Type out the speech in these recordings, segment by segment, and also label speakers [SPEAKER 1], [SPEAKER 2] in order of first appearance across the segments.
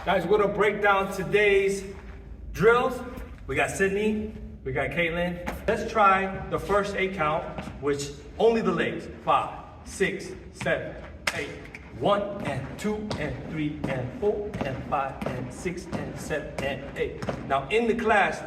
[SPEAKER 1] Guys, we're gonna break down today's drills. We got Sydney, we got Caitlin. Let's try the first 8 count, which only the legs. 5, 6, 7, 8. 1 and 2 and 3 and 4 and 5 and 6 and 7 and 8. Now in the class,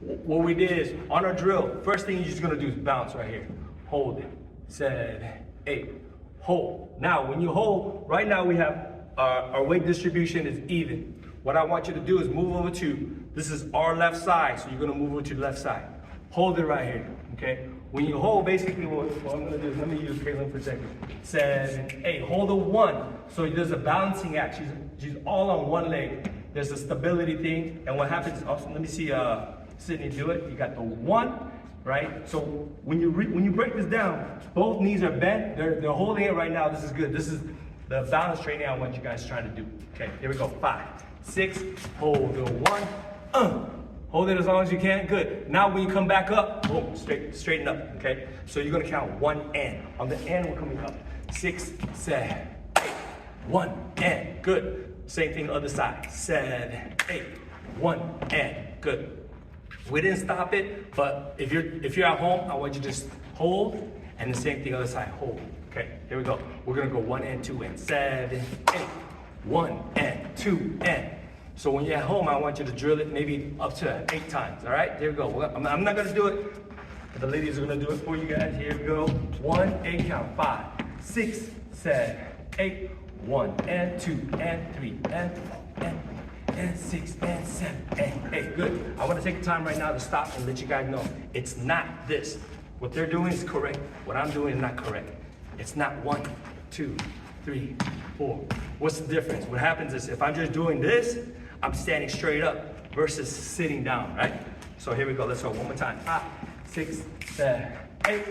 [SPEAKER 1] what we did is on our drill, first thing you're just gonna do is bounce right here. Hold it. 7, 8. Hold. Now when you hold, right now we have our weight distribution is even. What I want you to do is move over to, this is our left side, so you're gonna move over to the left side. Hold it right here, okay? When you hold, basically what I'm gonna do is, let me use Caitlin for a second. 7, 8, hold a 1. So there's a balancing act, she's all on one leg. There's a stability thing, and what happens, also, let me see Sydney do it. You got the 1, right? So when you break this down, both knees are bent, they're holding it right now. This is good. This is the balance training I want you guys trying to do. Okay, here we go. 5, 6, hold the 1. Hold it as long as you can. Good. Now when you come back up, boom, straighten up. Okay. So you're gonna count 1 and. On the end, we're coming up. 6, 7, 8. 1 and. Good. Same thing other side. 7, 8. 1 and. Good. We didn't stop it, but if you're at home, I want you to just hold, and the same thing other side. Hold. Okay, here we go. We're gonna go 1 and 2 and 7, 8. 1 and 2 and. So when you're at home, I want you to drill it maybe up to 8 times. All right, here we go. I'm not gonna do it, but the ladies are gonna do it for you guys. Here we go. 1, 8 count. 5, 6, 7, 8. 1 and 2 and 3 and 4 and 6 and 7 and 8. Good. I want to take the time right now to stop and let you guys know it's not this. What they're doing is correct. What I'm doing is not correct. It's not 1, 2, 3, 4. What's the difference? What happens is if I'm just doing this, I'm standing straight up versus sitting down, right? So here we go. Let's go one more time. 5, 6, 7, 8.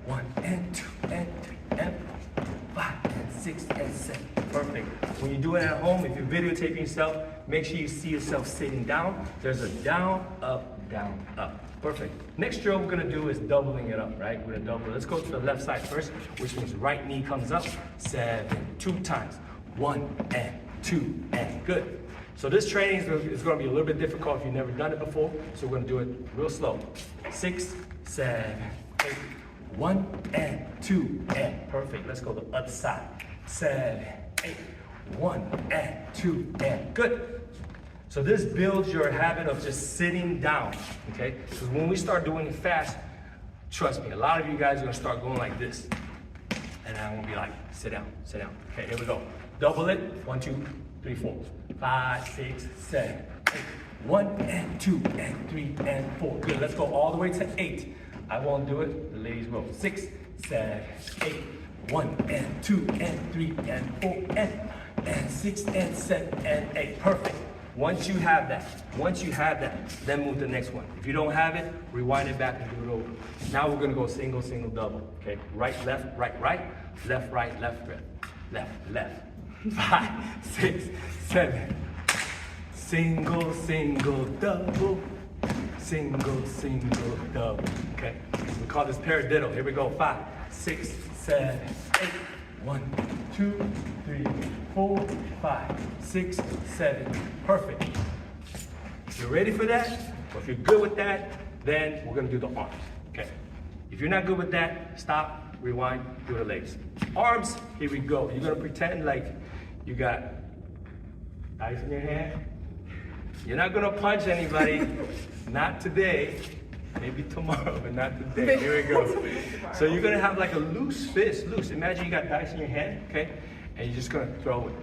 [SPEAKER 1] 1 and 2 and 3 and 4, 5 and 6 and 7. Perfect. When you do it at home, if you're videotaping yourself, make sure you see yourself sitting down. There's a down, up, down, up. Perfect. Next drill we're gonna do is doubling it up, right? We're gonna double. Let's go to the left side first, which means right knee comes up. 7, 2 times. 1 and 2 and. Good. So this training is gonna be a little bit difficult if you've never done it before. So we're gonna do it real slow. 6, 7, 8. 1 and 2 and. Perfect. Let's go to the other side. 7, 8. 1 and 2 and. Good. So this builds your habit of just sitting down, okay? Because when we start doing it fast, trust me, a lot of you guys are gonna start going like this. And I'm gonna be like, sit down, sit down. Okay, here we go. Double it. 1, 2, 3, 4, 5, 6, 7, 8. 1 and 2 and 3 and 4. Good, let's go all the way to 8. I won't do it, the ladies will. 6, 7, 8. 1 and 2 and 3 and 4 and 6 and 7 and 8. Perfect. Once you have that, then move to the next one. If you don't have it, rewind it back and do it over. Now we're gonna go single, single, double. Okay, right, left, right, right, left, right, left, left, left. 5, 6, 7. Single, single, double. Single, single, double. Okay, we call this paradiddle. Here we go. 5, 6, 7, 8. 1, 2, 3, 4, 5, 6, 7. Perfect. If you're ready for that, or if you're good with that, then we're gonna do the arms, okay? If you're not good with that, stop, rewind, do the legs. Arms, here we go. You're gonna pretend like you got ice in your hand. You're not gonna punch anybody, not today. Maybe tomorrow, but not today. Here we go. So you're gonna have like a loose fist, loose. Imagine you got dice in your hand, okay? And you're just gonna throw it.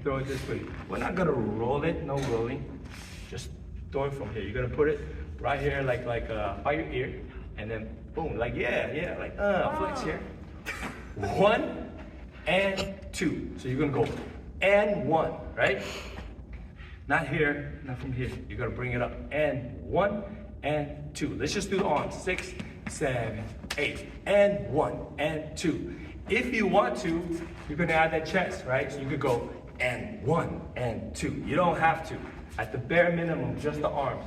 [SPEAKER 1] Throw it this way. We're not gonna roll it, no rolling. Just throw it from here. You're gonna put it right here, like by your ear, and then boom, like flex here. 1 and 2. So you're gonna go and 1, right? Not here, not from here. You're gonna bring it up. And 1 and 2. Let's just do the arms. 6, 7, 8. And 1 and 2. If you want to, you're gonna add that chest, right? So you could go and 1 and 2. You don't have to. At the bare minimum, just the arms.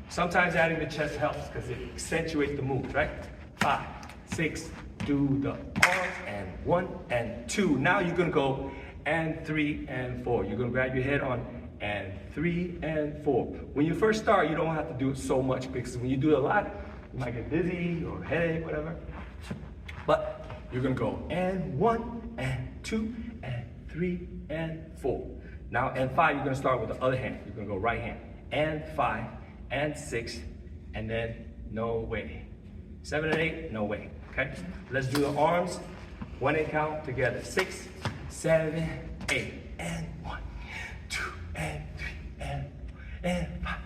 [SPEAKER 1] Sometimes adding the chest helps because it accentuates the moves, right? 5, 6, do the arms and 1 and 2. Now you're gonna go and 3 and 4. You're gonna grab your head on and 3 and 4. When you first start, you don't have to do it so much because when you do it a lot, you might get dizzy or headache, whatever. But you're gonna go and 1 and 2 and 3 and 4. Now and 5, you're gonna start with the other hand. You're gonna go right hand and 5 and 6 and then no way. 7 and 8, no way. Okay? Let's do the arms. 1 and count together. 6, 7, 8 and 1, 2 and 3 and 4 and 5,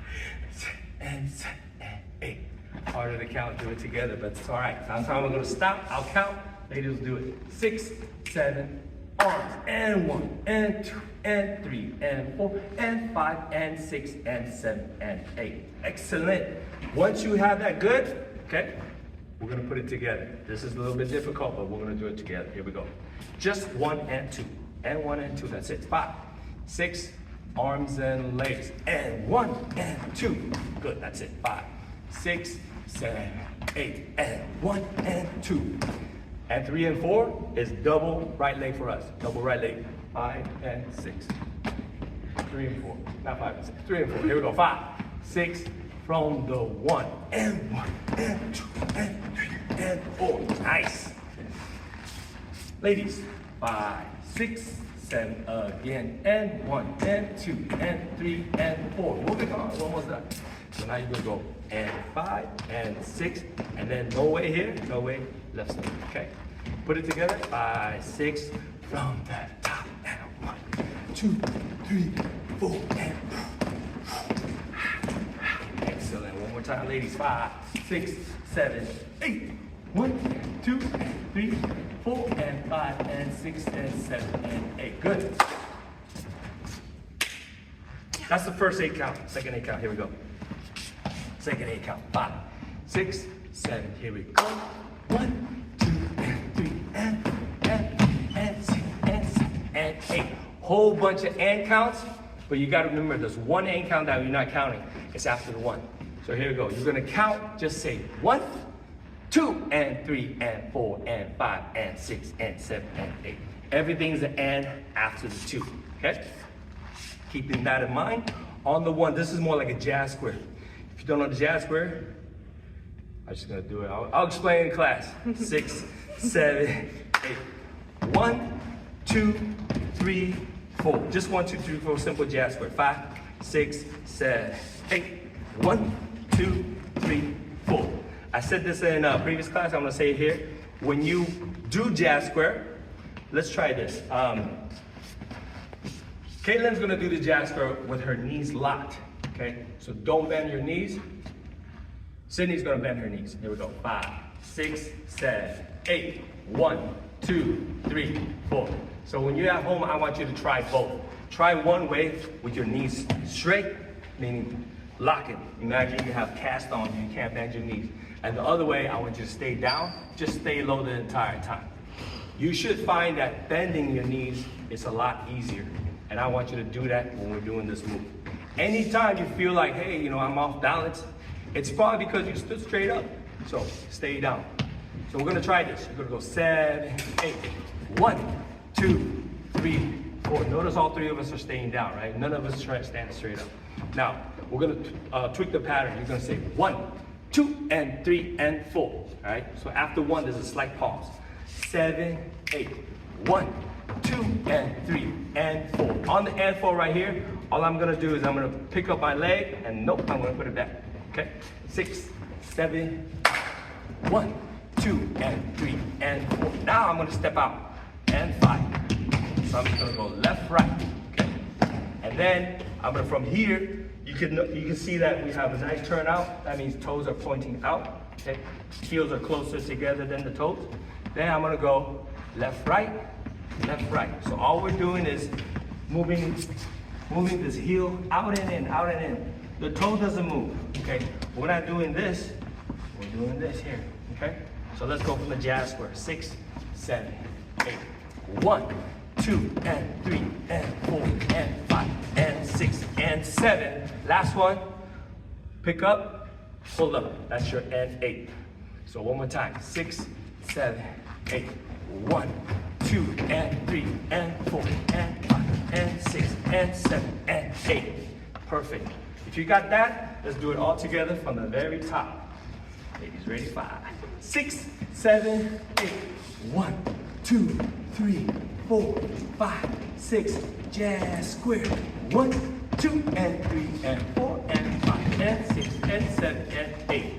[SPEAKER 1] 6 and 7 and 8. Harder to count, do it together, but it's all right. Sometimes we're gonna stop. I'll count. Ladies will do it. 6, 7, arms, and 1, and 2, and 3, and 4, and 5, and 6, and 7, and 8. Excellent. Once you have that good, okay, we're gonna put it together. This is a little bit difficult, but we're gonna do it together. Here we go. Just 1 and 2, and 1 and 2, that's it. 5, 6, arms and legs, and 1 and 2. Good, that's it. 5, 6, 7, 8, and 1 and 2. And 3 and 4 is double right leg for us. Double right leg. 5 and 6. 3 and 4. Not 5 and 6. 3 and 4. Here we go. 5, 6 from the 1 and 1 and 2 and 3 and 4. Nice. Ladies, 5, 6, 7 again, and 1 and 2 and 3 and 4. Moving on. Almost done. So now you're gonna go and 5 and 6, and then no way here, no way left side. Okay. Put it together. 5, 6 from the top, and 1, 2, 3, 4, and excellent. One more time, ladies. 5, 6, 7, 8. 1, 2, 3, 4, and 5, and 6, and 7, and 8. Good. That's the first 8 count. Second 8 count. Here we go. Second 8 count. 5, 6, 7. Here we go. 1, 2, and 3, and 6, and 7, and 8. Whole bunch of and counts, but you got to remember there's one and count that you're not counting. It's after the 1. So here we go. You're gonna count. Just say 1, 2, and 3, and 4, and 5, and 6, and 7, and 8. Everything's an and after the 2. Okay. Keeping that in mind. On the 1, this is more like a jazz square. If you don't know the jazz square, I'm just gonna do it. I'll explain in class. 6, 7, 8. 1, 2, 3, 4. Just 1, 2, 3, 4. Simple jazz square. 5, 6, 7, 8. 1, 2, 3, 4. I said this in a previous class. I'm gonna say it here. When you do jazz square, let's try this. Caitlin's gonna do the jazz square with her knees locked. Okay, so don't bend your knees. Sydney's gonna bend her knees. Here we go. 5, 6, 7, 8. 1, 2, 3, 4. So when you're at home, I want you to try both. Try one way with your knees straight, meaning locking. Imagine you have cast on, you can't bend your knees. And the other way, I want you to stay down, just stay low the entire time. You should find that bending your knees is a lot easier. And I want you to do that when we're doing this move. Anytime you feel like, hey, I'm off balance, it's probably because you stood straight up. So stay down. So we're gonna try this. We're gonna go 7, 8. 1, 2, 3, 4. Notice all 3 of us are staying down, right? None of us try to stand straight up. Now, we're gonna tweak the pattern. You're gonna say 1, 2, and 3, and 4. All right? So after 1, there's a slight pause. 7, 8. 1, 2, and 3, and 4. On the and 4 right here, all I'm gonna do is I'm gonna pick up my leg, and nope, I'm gonna put it back. Okay? 6, 7, 1, 2, and 3, and 4. Now I'm gonna step out, and 5. So I'm just gonna go left, right. Okay? And then I'm gonna, from here, you can see that we have a nice turnout. That means toes are pointing out. Okay? Heels are closer together than the toes. Then I'm gonna go left, right, left, right. So all we're doing is moving this heel out and in, out and in. The toe doesn't move, okay? We're not doing this, we're doing this here, okay? So let's go from the jazz square. 6, 7, 8. 1, 2, and 3, and 4, and 5, and 6, and 7. Last one, pick up, pull up. That's your and 8. So one more time. 6, 7, 8. 1, 2, and 3, and 4, and 5, and 6, and 7, and 8. Perfect. If you got that, let's do it all together from the very top. Ladies, ready? 5, 6, 7, 8. 1, 2, 3, 4, 5, 6. Jazz square. 1, 2, and 3, and 4, and 5, and 6, and 7, and 8.